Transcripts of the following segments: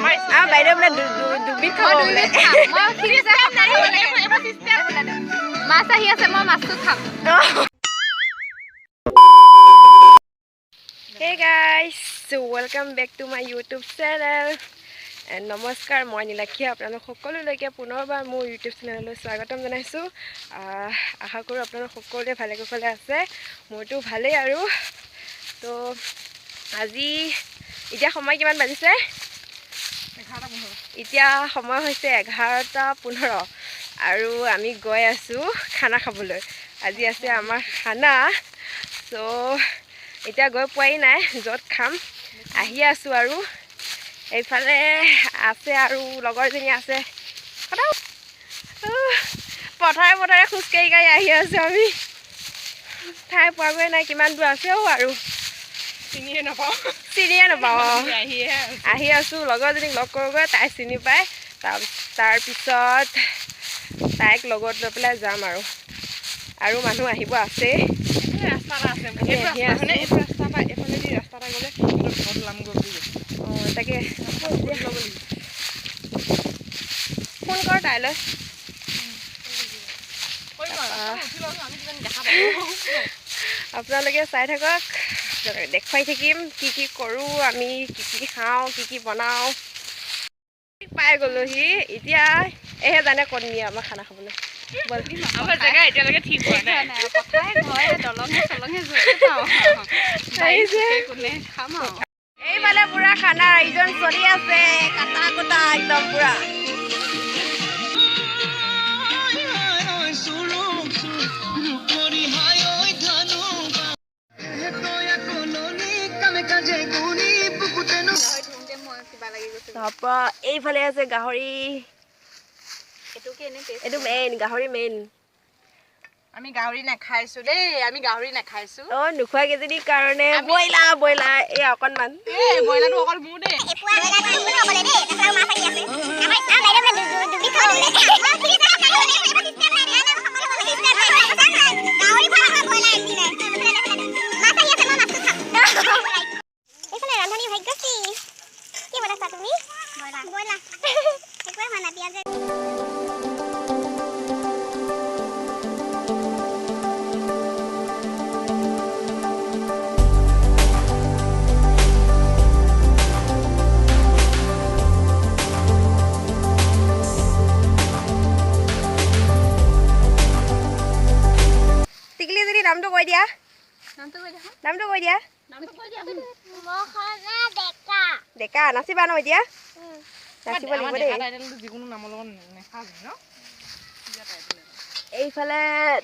বাইদেউ বোলে দুবিধ খাব বোলে মাছ আহি আছে মই মাছটো খাম Hey guys, so welcome back to my YouTube channel. And নমস্কাৰ মই নীলাক্ষী আপোনালোক সকলোলৈকে পুনৰবাৰ মোৰ YouTube চেনেললৈ স্বাগতম জনাইছোঁ আশা কৰোঁ আপোনালোক সকলোৱে ভালে কুশলে আছে মোৰতো ভালেই আৰু তো আজি এতিয়া সময় কিমান বাজিছে 11:15 এতিয়া সময় হৈছে 11:15 আৰু আমি গৈ আছোঁ খানা খাবলৈ আজি আছে আমাৰ খানা তো এতিয়া গৈ পোৱাই নাই য'ত খাম আহি আছোঁ আৰু এইফালে আছে আৰু লগৰজনী আছে পথাৰে পথাৰে খোজকাঢ়ি কাঢ়ি আহি আছোঁ আমি ঠাই পোৱাগৈ নাই কিমান দূৰ আছেও আৰু চিনিয়ে নাপাওঁ আহি আছোঁ লগৰজনীক লগ কৰোঁগৈ তাই চিনি পায় তাৰপিছত তাইক লগত লৈ পেলাই যাম আৰু মানুহ আহিব আছে তাকে ফোন কৰ তাইলৈ আপোনালোকে চাই থাকক দেখুৱাই থাকিম কি কৰোঁ আমি কি খাওঁ কি বনাওঁ পাই গ'লোহি এতিয়া এহে জানে ক'ত নিয়ে আমাৰ খানা খাবলৈ আমাৰ জেগা এতিয়ালৈকে ঠিক হোৱা নাই কথাই ঘৰ দলঙে চলঙে এইফালে পুৰা খানা আয়োজন চলি আছে কাটা কুটা একদম পুৰা তাৰপৰা এইফালে আছে গাহৰি এইটো মেইন গাহৰি মেইন আমি গাহৰি নাখাইছো দেই আমি গাহৰি নাখাইছো নোখোৱা কেইজনীৰ কাৰণে ব্ৰইলাৰ এই অকণমান ব্ৰইলাৰটো অকল মোৰ দেই নামটো কৈ দিয়া ডেকা নাচিবা ন এতিয়া নাচিব লাগিব দেই এইফালে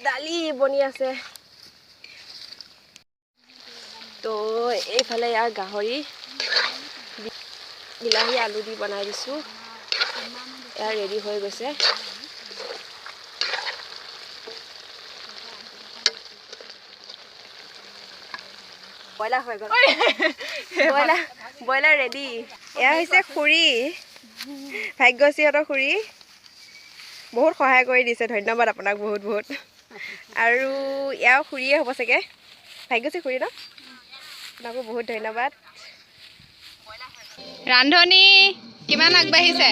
দালি বনি আছে তো এইফালে ইয়াৰ গাহৰি বিলাহী আলু দি বনাই দিছোঁ এয়া ৰেডি হৈ গৈছে ব্ৰইলাৰ হৈ গ'ল ব্ৰইলাৰ ৰেডি এয়া হৈছে খুৰী ভাগ্যশ্ৰীহঁতৰ খুৰী বহুত সহায় কৰি দিছে ধন্যবাদ আপোনাক বহুত আৰু এয়াও খুৰীয়ে হ'ব চাগে ভাগ্যশ্ৰী খুৰী ন আপোনাকো বহুত ধন্যবাদ ৰান্ধনি কিমান আগবাঢ়িছে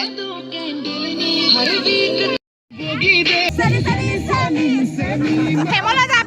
ফেমলৈ যা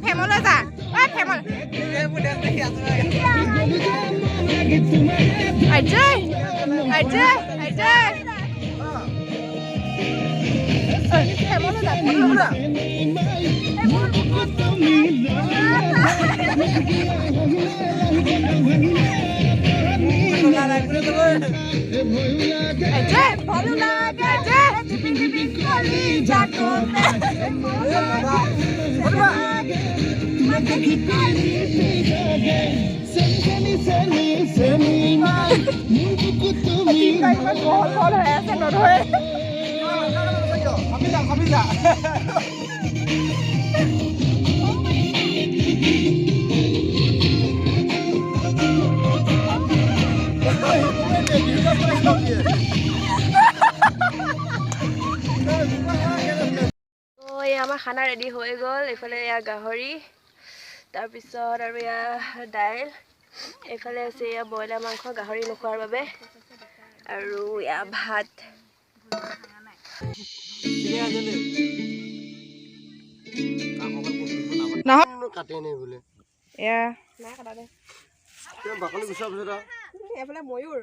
আমাৰ খানা ৰেডি হৈ গ'ল এইফালে এয়া গাহৰি তাৰপিছত আৰু এয়া দাইল এইফালে আছে এয়া ব্ৰইলাৰ মাংস গাহৰি নোখোৱাৰ বাবে আৰু এয়া ভাত কাটে নাই বোলে এয়া বাকলি গুচোৱাৰ পিছত এইফালে ময়ূৰ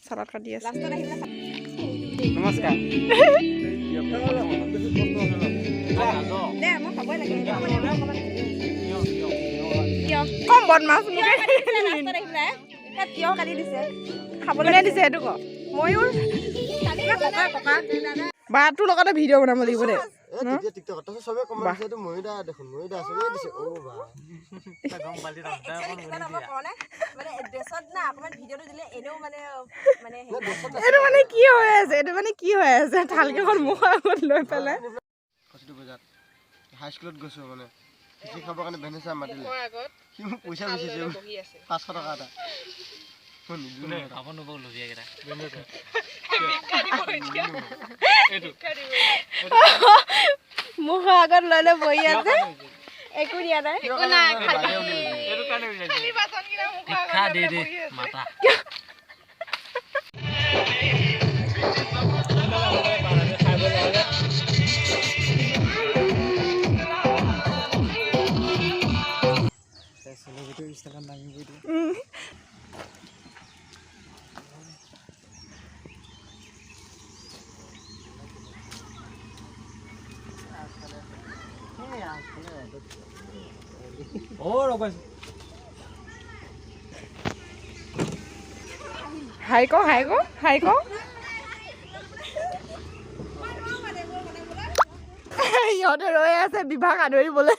চালাদ কাটি আছে লাষ্টত আহিলে নমস্কাৰ দে মই খাবই লাগে কম বদমাছ তিয়হ কাটি দিছে খাবলৈ দিছে সেইটো ক ময়ূৰ বাটোৰ লগতে ভিডিঅ' বনাব লাগিব দে চবে কমেণ্ট দিছে মহিদা দেখোন মহিদা চবে দিছে অ বা এইটো মানে কি হৈ আছে এইটো মানে কি হৈ আছে থালকেইখন মুখৰ আগত লৈ পেলাই বজাত হাই স্কুলত গৈছো মানে খিচিৰি খাবৰ কাৰণে ভেনেছা মাতিলে সি মোক পইচা বেচিছে 500 টকা এটা মুখৰ আগত লৈ লৈ বহি আছে একো দিয়া নাই হাই ক সিহঁতে ৰৈ আছে বিভাগ আদৰিবলৈ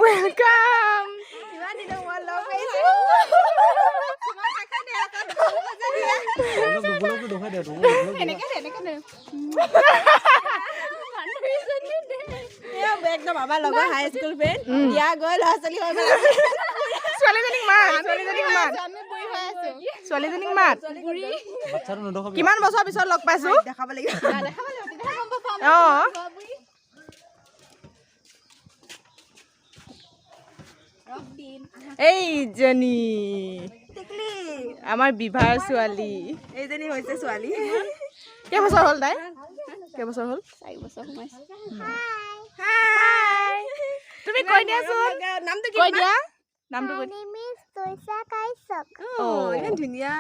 ৱেলকাম ইমান দিনৰ মূৰত লগ পাইছো একদম আমাৰ লগৰ হাই স্কুল ফ্ৰেণ্ড বিয়া গৈ ল'ৰা ছোৱালী হৈ গ'ল ছোৱালীজনীক মাত কিমান বছৰ পিছত লগ পাইছো দেখাব লাগিব অঁ এইজনী আমাৰ বিভাৰ ছোৱালী এইজনী হৈছে ছোৱালী কেইবছৰ হ'ল তাই কেইবছৰ হ'ল 4 বছৰ সোমাইছে হাই তুমি কৈ দিয়াচোন নামটো কি কৈ দিয়া নামটো কৈ ইমান ধুনীয়া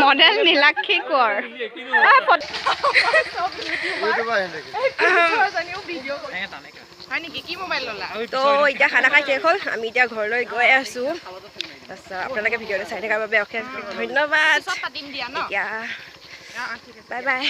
মডেল নীলাক্ষী কোঁৱৰ তো এতিয়া খানা খাই শেষ হ'ল আমি এতিয়া ঘৰলৈ গৈ আছো তাৰপিছত আপোনালোকে ভিডিঅ'টো চাই থকাৰ বাবে অশেষ ধন্যবাদ এতিয়া বাই বাই